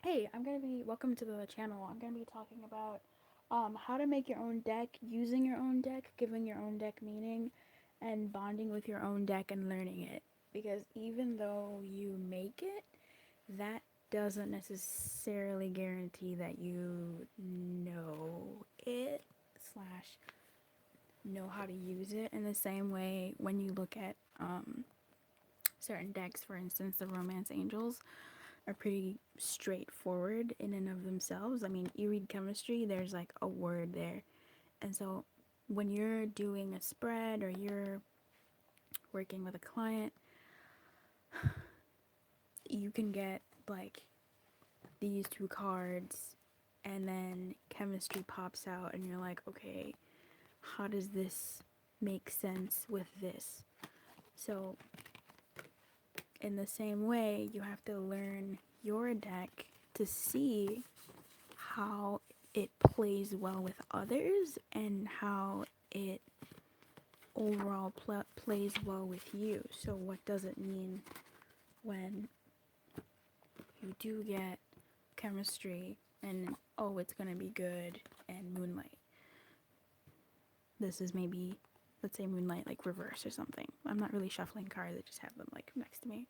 Hey, welcome to the channel. I'm gonna be talking about how to make your own deck, using your own deck, giving your own deck meaning, and bonding with your own deck and learning it. Because even though you make it, that doesn't necessarily guarantee that you know it slash know how to use it. In the same way, when you look at certain decks, for instance, the Romance Angels are pretty straightforward in and of themselves. I mean, you read chemistry, there's like a word there. And so when you're doing a spread or you're working with a client, you can get like these two cards and then chemistry pops out and you're like, okay, how does this make sense with this? So in the same way, you have to learn your deck to see how it plays well with others and how it overall plays well with you. So, what does it mean when you do get chemistry and oh, it's gonna be good and moonlight? This is maybe, let's say, moonlight like reverse or something. I'm not really shuffling cards, I just have them like next to me.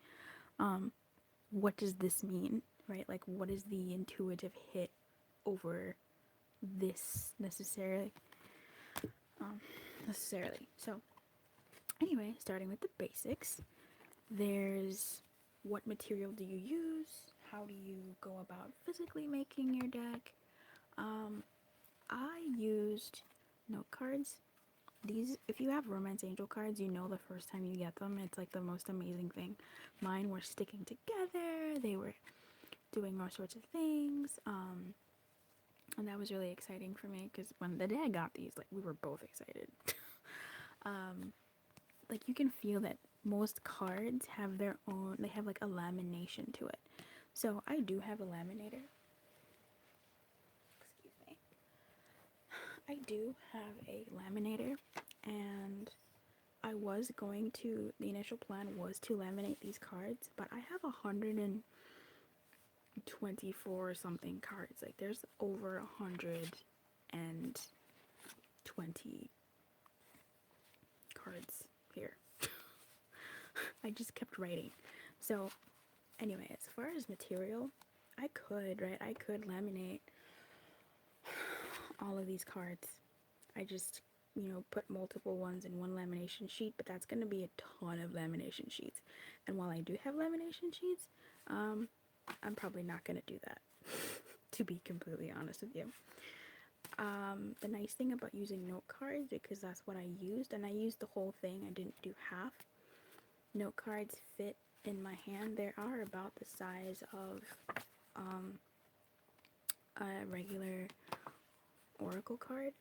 What does this mean, right? Like, what is the intuitive hit over this necessarily. So, anyway, starting with the basics, there's what material do you use? How do you go about physically making your deck? I used note cards. These, if you have Romance Angel cards, you know the first time you get them, it's like the most amazing thing. Mine were sticking together, they were doing all sorts of things. And that was really exciting for me because when the day I got these, like, we were both excited. um, like, you can feel that most cards have their own, they have like a lamination to it. So I do have a laminator. Excuse me. I do have a laminator, and the initial plan was to laminate these cards, but I have 124 or something cards. Like, there's over 120 cards here. I just kept writing. So, anyway, as far as material, I could, right? I could laminate all of these cards. I just, put multiple ones in one lamination sheet, but that's going to be a ton of lamination sheets. And while I do have lamination sheets, I'm probably not going to do that, to be completely honest with you. The nice thing about using note cards, because that's what I used, and I used the whole thing, I didn't do half. Note cards fit in my hand. They are about the size of a regular oracle card,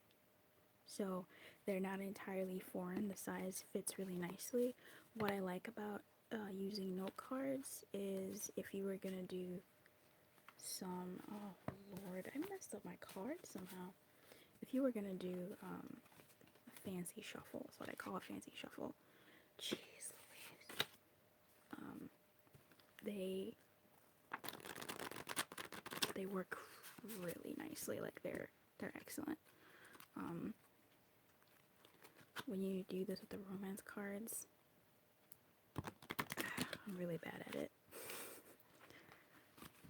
so they're not entirely foreign. The size fits really nicely. What I like about using note cards is if you were gonna do some, oh lord, I messed up my card somehow. If you were gonna do a fancy shuffle, that's what I call a fancy shuffle. Jeez Louise. They work really nicely. Like, they're excellent. When you do this with the romance cards, I'm really bad at it.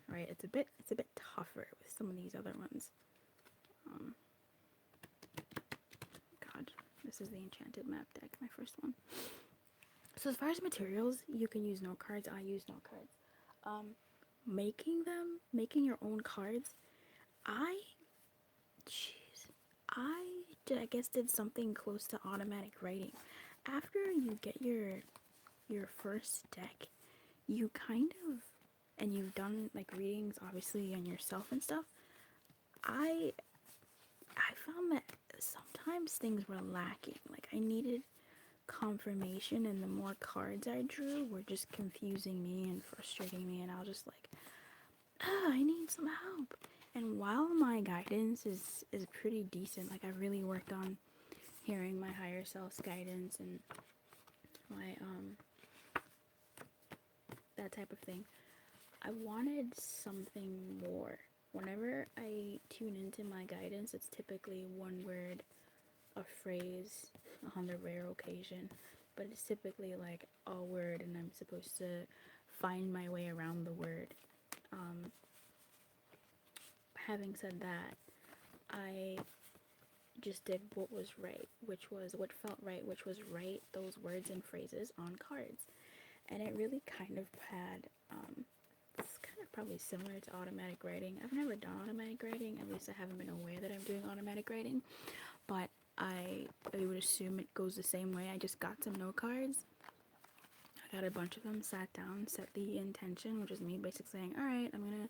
Right? It's a bit tougher with some of these other ones. God, this is the Enchanted Map deck, my first one. So as far as materials, you can use note cards. I use note cards. Making your own cards, I, jeez, I guess did something close to automatic writing. After you get your first deck, you kind of, and you've done like readings obviously on yourself and stuff, I found that sometimes things were lacking. Like, I needed confirmation, and the more cards I drew were just confusing me and frustrating me, and I was just like, I need some help. And while my guidance is pretty decent, like, I really worked on hearing my higher self's guidance and my that type of thing, I wanted something more. Whenever I tune into my guidance, it's typically one word, a phrase, on the rare occasion, but it's typically like a word, and I'm supposed to find my way around the word. Um, Having said that, I just did what was right, which was what felt right, which was write those words and phrases on cards. And it really kind of had, it's kind of probably similar to automatic writing. I've never done automatic writing, at least I haven't been aware that I'm doing automatic writing, but I would assume it goes the same way. I just got some note cards. I got a bunch of them, sat down, set the intention, which is me basically saying, all right, I'm gonna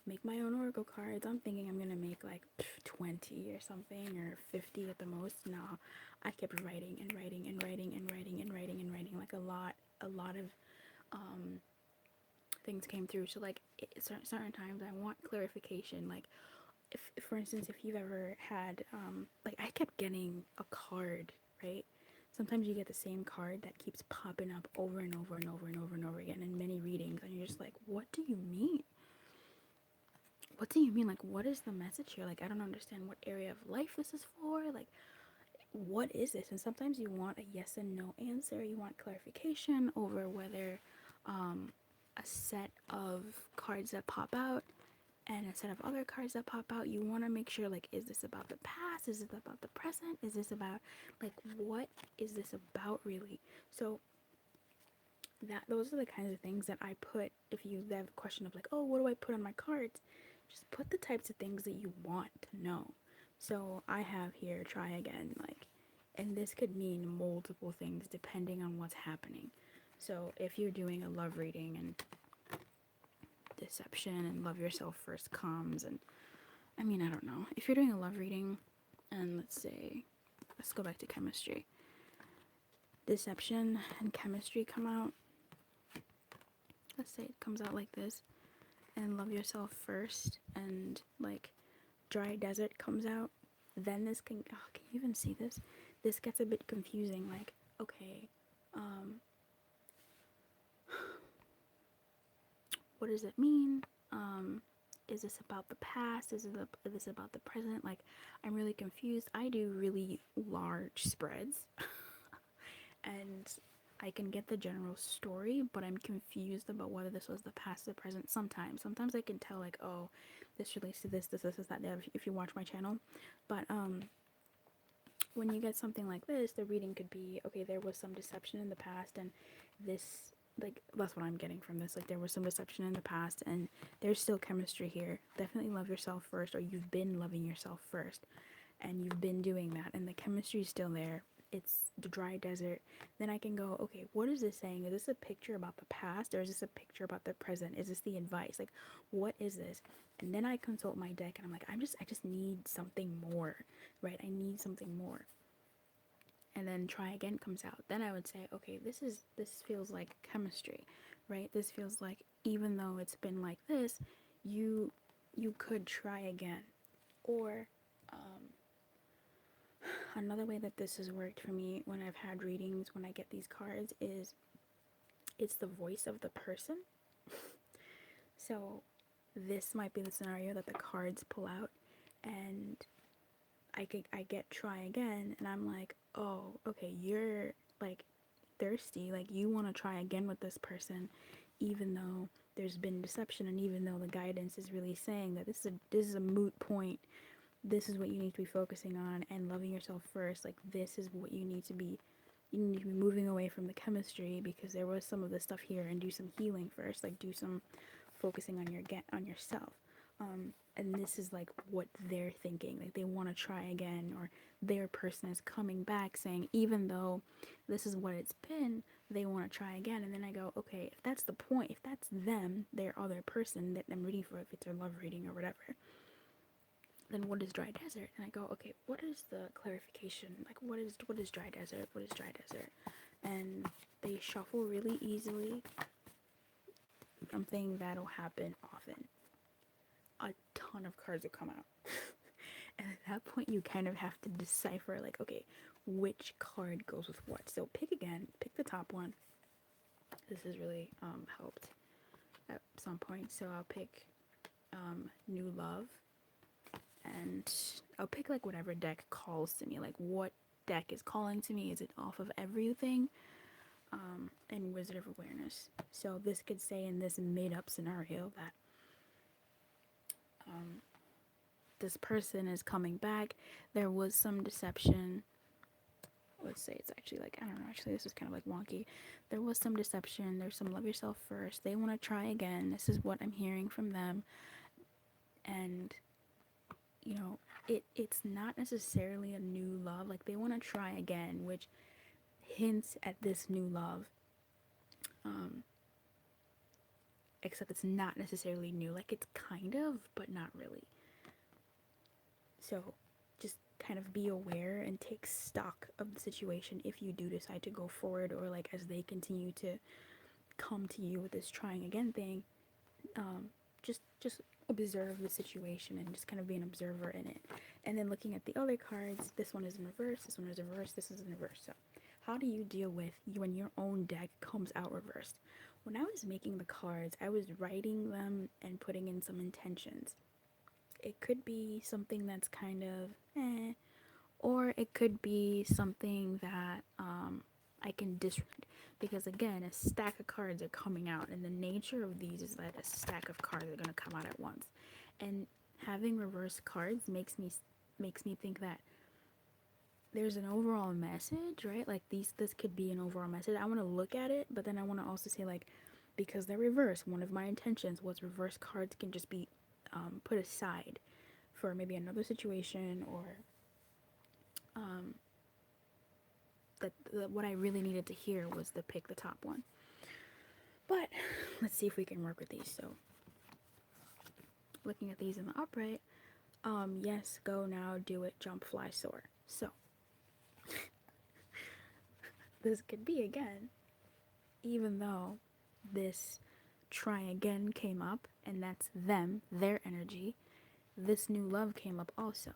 make my own oracle cards. I'm thinking I'm gonna make like 20 or something, or 50 at the most. No, I kept writing and writing and writing and writing and writing and writing, like a lot of um, things came through. So like certain times I want clarification. Like if for instance, if you've ever had like I kept getting a card, right? Sometimes you get the same card that keeps popping up over and over and over and over and over again in many readings, and you're just like, what do you mean? What do you mean? Like, what is the message here? Like, I don't understand what area of life this is for. Like, what is this? And sometimes you want a yes and no answer. You want clarification over whether a set of cards that pop out and a set of other cards that pop out. You want to make sure, like, is this about the past? Is it about the present? Is this about, like, what is this about really? So that those are the kinds of things that I put. If you have a question of like, oh, what do I put on my cards, just put the types of things that you want to know. So I have here, try again, like, and this could mean multiple things depending on what's happening. So if you're doing a love reading and deception and love yourself first comes, and I mean, I don't know, if you're doing a love reading and let's go back to chemistry, deception and chemistry come out. Let's say it comes out like this, and love yourself first, and like dry desert comes out, then this can, oh, can you even see this? This gets a bit confusing. Like, okay, what does it mean? Is this about the past? Is this about the present? Like, I'm really confused. I do really large spreads, and I can get the general story, but I'm confused about whether this was the past or the present. Sometimes I can tell, like, oh, this relates to this, that, if you watch my channel. But when you get something like this, the reading could be, okay, there was some deception in the past, and this, like, that's what I'm getting from this. Like, there was some deception in the past, and there's still chemistry here. Definitely love yourself first, or you've been loving yourself first, and you've been doing that, and the chemistry is still there. It's the dry desert. Then I can go, okay, what is this saying? Is this a picture about the past, or is this a picture about the present? Is this the advice? Like, what is this? And then I consult my deck, and I'm like, I just need something more, right? I need something more. And then try again comes out. Then I would say, okay, this feels like chemistry, right? This feels like, even though it's been like this, you could try again. Or another way that this has worked for me when I've had readings, when I get these cards, is it's the voice of the person. So this might be the scenario that the cards pull out, and I get try again, and I'm like, oh, okay, you're like thirsty, like you want to try again with this person, even though there's been deception, and even though the guidance is really saying that this is a moot point. This is what you need to be focusing on, and loving yourself first. Like, this is what you need to be. You need to be moving away from the chemistry, because there was some of this stuff here, and do some healing first. Like, do some focusing on yourself. And this is like what they're thinking. Like, they want to try again, or their person is coming back saying, even though this is what it's been, they want to try again. And then I go, okay, if that's the point, if that's them, their other person that I'm reading for, if it's their love reading or whatever, then what is dry desert? And I go, okay, what is the clarification? Like, what is dry desert? What is dry desert? And they shuffle really easily. Something that'll happen often. A ton of cards will come out. And at that point, you kind of have to decipher, like, okay, which card goes with what. So pick again, pick the top one. This has really helped. at some point. So I'll pick New Love, and I'll pick like whatever deck calls to me. Like what deck is calling to me? Is it off of everything? And Wizard of Awareness. So this could say in this made up scenario that this person is coming back. There was some deception. Let's say it's actually like, I don't know, actually, this is kind of like wonky. There was some deception. There's some love yourself first. They want to try again. This is what I'm hearing from them. And, you know, it's not necessarily a new love. Like, they want to try again, which hints at this new love. Except it's not necessarily new. Like, it's kind of, but not really. So just kind of be aware and take stock of the situation if you do decide to go forward, or like as they continue to come to you with this trying again thing. Just observe the situation and just kind of be an observer in it. And then looking at the other cards, this one is in reverse, this one is in reverse, this is in reverse. So how do you deal with when your own deck comes out reversed? When I was making the cards, I was writing them and putting in some intentions. It could be something that's kind of or it could be something that I can disregard. Because again, a stack of cards are coming out, and the nature of these is that a stack of cards are going to come out at once. And having reverse cards makes me think that there's an overall message, right? Like this could be an overall message. I want to look at it, but then I want to also say, like, because they're reversed, one of my intentions was reverse cards can just be put aside for maybe another situation, or that what I really needed to hear was to pick the top one. But let's see if we can work with these. So looking at these in the upright, yes, go now, do it, jump, fly, soar. So this could be again, even though this try again came up, and that's them, their energy, this new love came up also.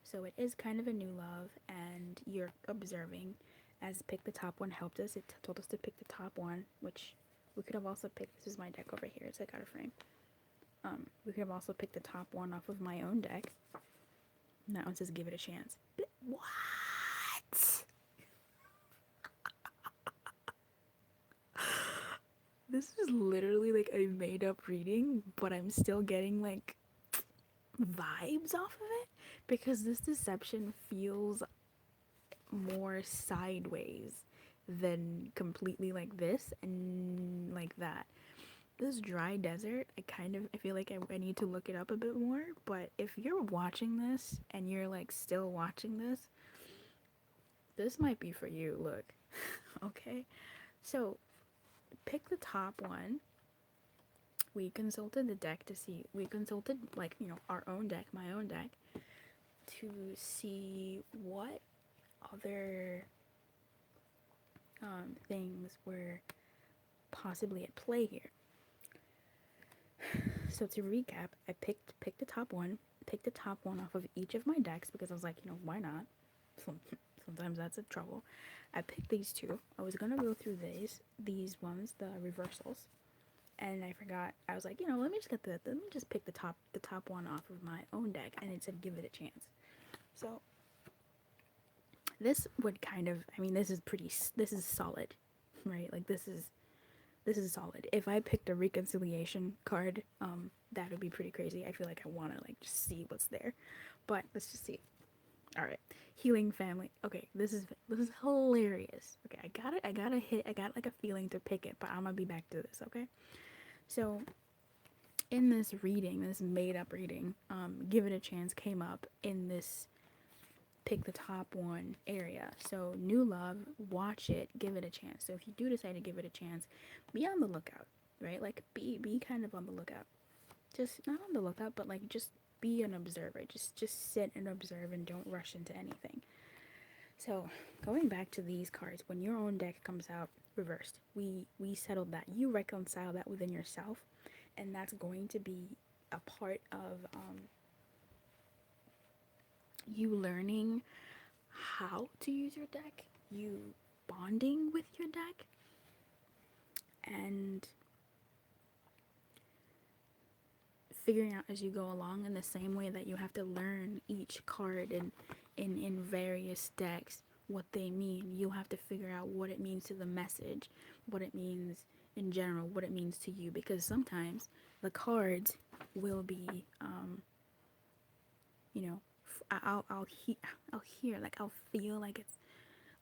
So it is kind of a new love, and you're observing. As pick the top one helped us, it told us to pick the top one, which we could have also picked. This is my deck over here, so I got a frame. We could have also picked the top one off of my own deck. And that one says give it a chance. What? This is literally like a made up reading, but I'm still getting like vibes off of it, because this deception feels more sideways than completely like this and like that. This dry desert, I feel like I need to look it up a bit more. But if you're watching this and you're like still watching this might be for you. Look. Okay, so pick the top one. We consulted the deck to see, we consulted, like, you know, our own deck, my own deck, to see what other things were possibly at play here. So to recap, I picked the top one, off of each of my decks, because I was like, you know, why not? Sometimes that's a trouble. I picked these two. I was gonna go through these ones, the reversals, and I forgot. I was like, you know, let me just pick the top one off of my own deck, and it said give it a chance. So this would kind of, I mean, this is solid, right? Like this is solid. If I picked a reconciliation card, that would be pretty crazy. I feel like I want to like just see what's there, but let's just see. All right, healing family. Okay, this is hilarious. Okay, I got like a feeling to pick it, but I'm gonna be back to this. Okay, so in this reading, this made up reading, give it a chance came up in this pick the top one area. So new love, watch it, give it a chance. So if you do decide to give it a chance, be on the lookout, right? Like be kind of on the lookout. Just not on the lookout, but like just be an observer. Just sit and observe and don't rush into anything. So going back to these cards, when your own deck comes out reversed, we settled that. You reconcile that within yourself, and that's going to be a part of you learning how to use your deck, you bonding with your deck, and figuring out as you go along, in the same way that you have to learn each card in various decks what they mean. You have to figure out what it means to the message, what it means in general, what it means to you, because sometimes the cards will be you know, I'll hear, like, I'll feel like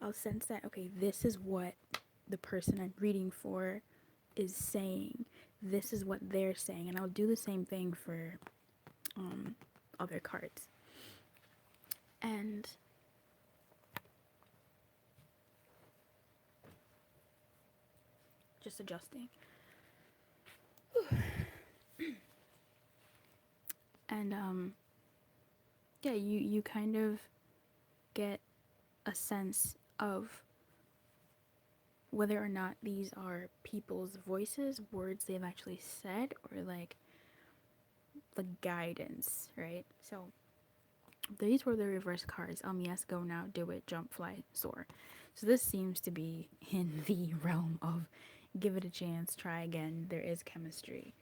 I'll sense that, okay, this is what the person I'm reading for is saying. This is what they're saying, and I'll do the same thing for other cards. And just adjusting. And yeah, you kind of get a sense of whether or not these are people's voices, words they've actually said, or like the guidance, right? So these were the reverse cards. Yes, go now, do it, jump, fly, soar. So this seems to be in the realm of give it a chance, try again, there is chemistry.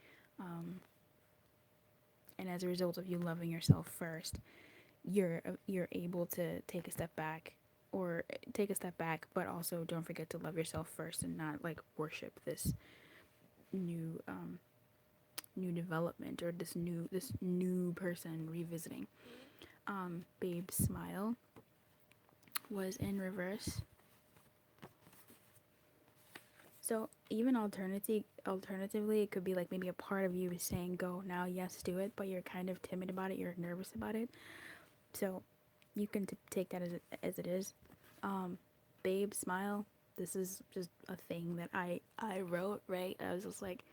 And as a result of you loving yourself first, you're able to take a step back, or take a step back, but also don't forget to love yourself first and not like worship this new new development, or this new person revisiting. Babe's smile was in reverse. So even alternatively, it could be like maybe a part of you is saying go now, yes, do it, but you're kind of timid about it, you're nervous about it. So you can take that as it is. Babe smile. This is just a thing that I wrote, right? I was just like,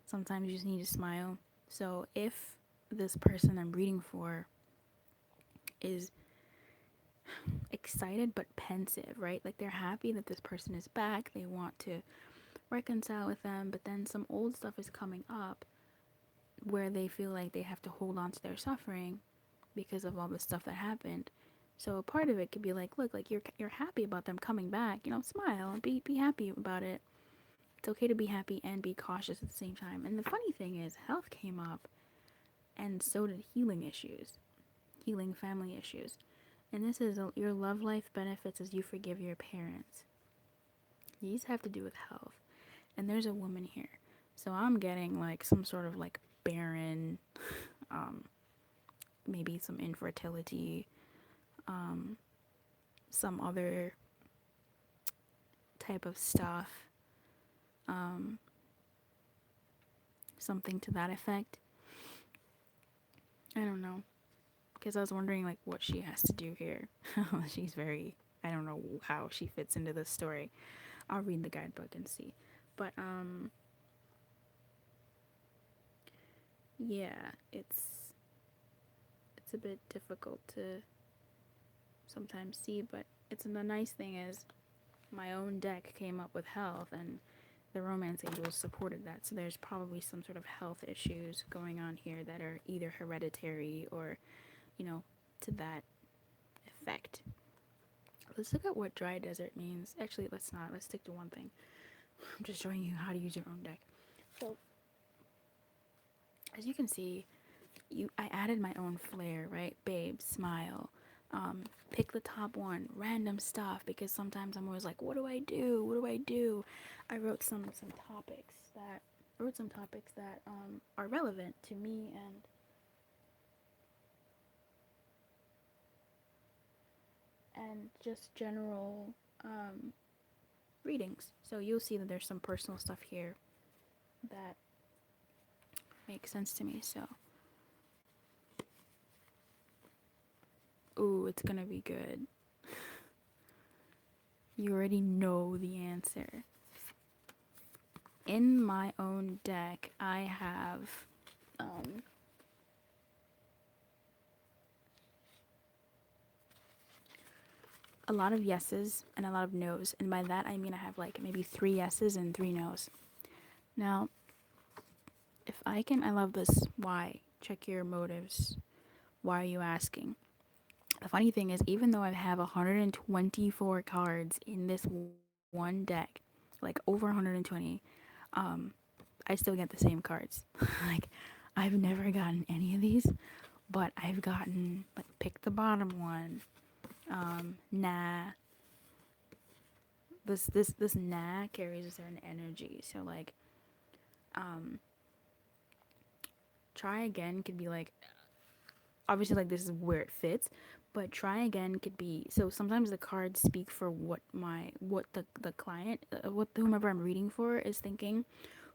sometimes you just need to smile. So if this person I'm reading for is excited but pensive, right? Like they're happy that this person is back. They want to reconcile with them, but then some old stuff is coming up where they feel like they have to hold on to their suffering because of all the stuff that happened. So a part of it could be like, look, like you're happy about them coming back, smile and be happy about it. It's okay to be happy and be cautious at the same time. And the funny thing is, health came up, and so did healing issues, healing family issues. And this is your love life benefits as you forgive your parents. These have to do with health. And there's a woman here. So I'm getting like some sort of like barren, maybe some infertility, some other type of stuff, something to that effect. I don't know. Because I was wondering like what she has to do here. She's very, I don't know how she fits into this story. I'll read the guidebook and see. But yeah, it's a bit difficult to sometimes see, but the nice thing is my own deck came up with health, and the romance angels supported that. So there's probably some sort of health issues going on here that are either hereditary or, to that effect. Let's look at what dry desert means. Actually, let's not. Let's stick to one thing. I'm just showing you how to use your own deck. So, as you can see, I added my own flair, right? Babe, smile. Pick the top one, random stuff, because sometimes I'm always like, what do I do? What do I do? I wrote some topics that are relevant to me and just general readings. So you'll see that there's some personal stuff here that makes sense to me. So, ooh, it's gonna be good. You already know the answer. In my own deck, I have a lot of yeses and a lot of nos. And by that, I mean I have like maybe 3 yeses and 3 nos. Now, if I love this. Why? Check your motives. Why are you asking? The funny thing is, even though I have 124 cards in this one deck, like over 120, I still get the same cards. Like, I've never gotten any of these, but I've gotten like pick the bottom one. Nah. This nah carries a certain energy. So like, um, try again could be like, obviously like this is where it fits, but try again could be, so sometimes the cards speak for what the client, what whomever I'm reading for is thinking,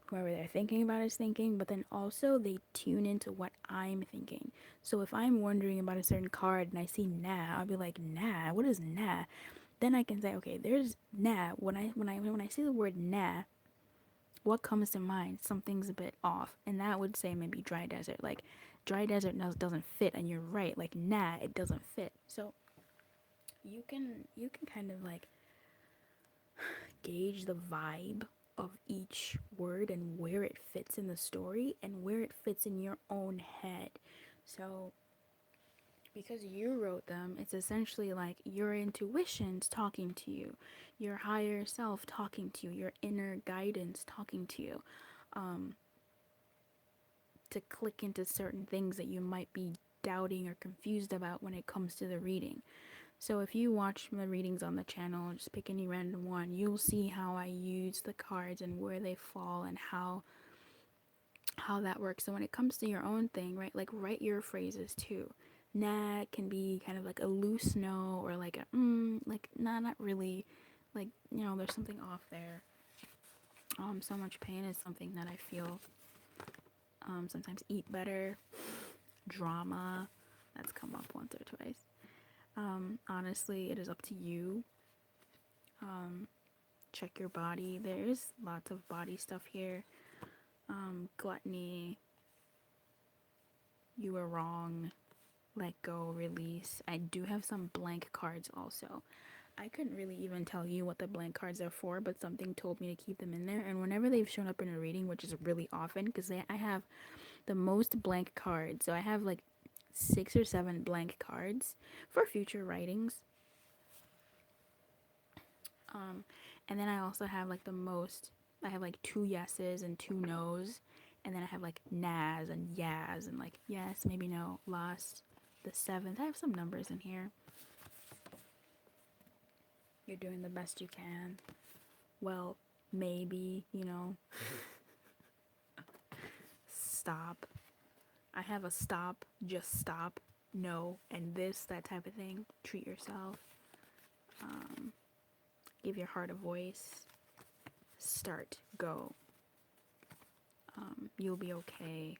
whoever they're thinking about is thinking, but then also they tune into what I'm thinking. So if I'm wondering about a certain card and I see nah, I'll be like, nah, what is nah? Then I can say, okay, there's nah. When I see the word nah, what comes to mind? Something's a bit off, and that would say maybe dry desert. Like dry desert doesn't fit, and you're right. Like nah, it doesn't fit. So you can kind of like gauge the vibe of each word and where it fits in the story and where it fits in your own head. So because you wrote them, it's essentially like your intuition's talking to you, your higher self talking to you, your inner guidance talking to you, um, to click into certain things that you might be doubting or confused about when it comes to the reading. So if you watch the readings on the channel, just pick any random one, you'll see how I use the cards and where they fall and how that works. So when it comes to your own thing, right? Like write your phrases too. Nah can be kind of like a loose no, or like a like nah, not really. Like, there's something off there. So much pain is something that I feel. Sometimes eat better. Drama, that's come up once or twice. Honestly, it is up to you. Um, check your body. There's lots of body stuff here. Gluttony, you were wrong, let go, release. I do have some blank cards also. I couldn't really even tell you what the blank cards are for, but something told me to keep them in there. And whenever they've shown up in a reading, which is really often, because I have the most blank cards, so I have like 6 or 7 blank cards for future writings. Um, and then I also have like the most. I have like 2 yeses and 2 nos, and then I have like nas and yas and like yes, maybe no, lost. The 7th. I have some numbers in here. You're doing the best you can. Well, maybe, stop. I have a stop, just stop, no, and this, that type of thing. Treat yourself. Um, give your heart a voice. Start, go. You'll be okay.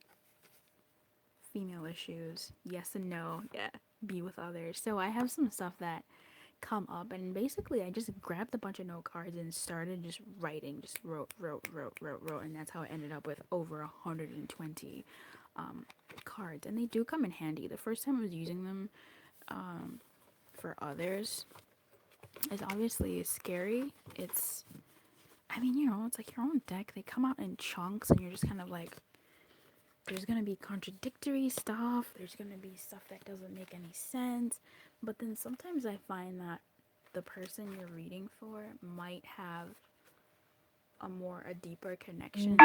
Female issues, yes and no, yeah. Be with others. So I have some stuff that come up, and basically I just grabbed a bunch of note cards and started just writing, just wrote, and that's how I ended up with over 120 cards. And they do come in handy. The first time I was using them for others is obviously scary. It's, I mean, it's like your own deck. They come out in chunks, and you're just kind of like, there's gonna be contradictory stuff, there's gonna be stuff that doesn't make any sense, but then sometimes I find that the person you're reading for might have a deeper connection